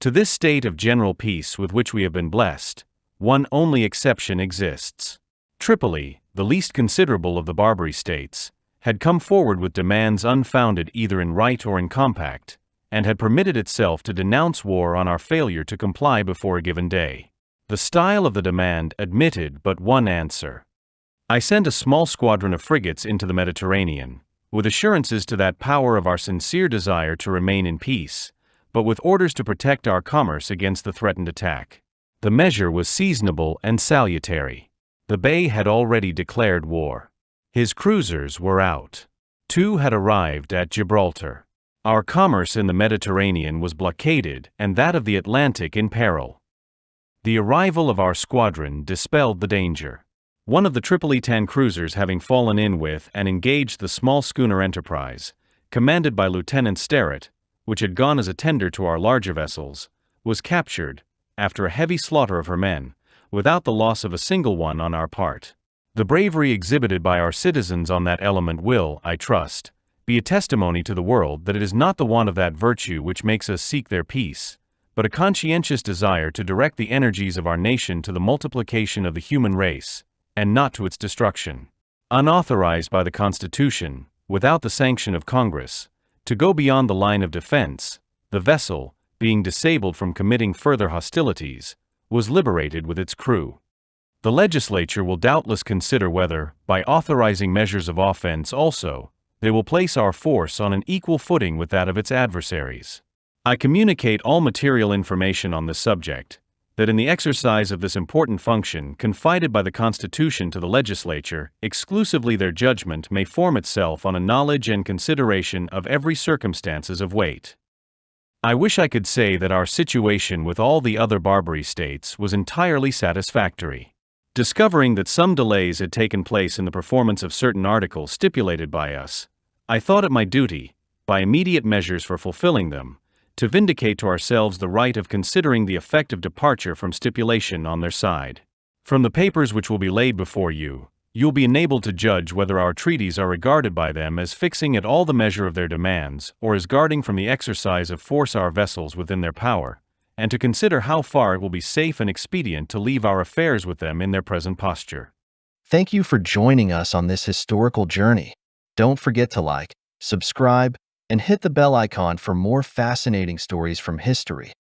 To this state of general peace with which we have been blessed, one only exception exists. Tripoli, the least considerable of the Barbary States, had come forward with demands unfounded either in right or in compact, and had permitted itself to denounce war on our failure to comply before a given day. The style of the demand admitted but one answer. I sent a small squadron of frigates into the Mediterranean, with assurances to that power of our sincere desire to remain in peace, but with orders to protect our commerce against the threatened attack. The measure was seasonable and salutary. The Bey had already declared war. His cruisers were out. 2 had arrived at Gibraltar. Our commerce in the Mediterranean was blockaded and that of the Atlantic in peril. The arrival of our squadron dispelled the danger. One of the Tripolitan cruisers having fallen in with and engaged the small schooner Enterprise, commanded by Lieutenant Sterrett, which had gone as a tender to our larger vessels, was captured, after a heavy slaughter of her men, without the loss of a single one on our part. The bravery exhibited by our citizens on that element will, I trust, be a testimony to the world that it is not the want of that virtue which makes us seek their peace, but a conscientious desire to direct the energies of our nation to the multiplication of the human race, and not to its destruction. Unauthorized by the Constitution, without the sanction of Congress, to go beyond the line of defense, the vessel, being disabled from committing further hostilities, was liberated with its crew. The legislature will doubtless consider whether, by authorizing measures of offense also, they will place our force on an equal footing with that of its adversaries. I communicate all material information on this subject, that in the exercise of this important function confided by the Constitution to the legislature, exclusively their judgment may form itself on a knowledge and consideration of every circumstances of weight. I wish I could say that our situation with all the other Barbary states was entirely satisfactory. Discovering that some delays had taken place in the performance of certain articles stipulated by us, I thought it my duty, by immediate measures for fulfilling them, to vindicate to ourselves the right of considering the effect of departure from stipulation on their side. From the papers which will be laid before you, you will be enabled to judge whether our treaties are regarded by them as fixing at all the measure of their demands, or as guarding from the exercise of force our vessels within their power, and to consider how far it will be safe and expedient to leave our affairs with them in their present posture. Thank you for joining us on this historical journey. Don't forget to like, subscribe, and hit the bell icon for more fascinating stories from history.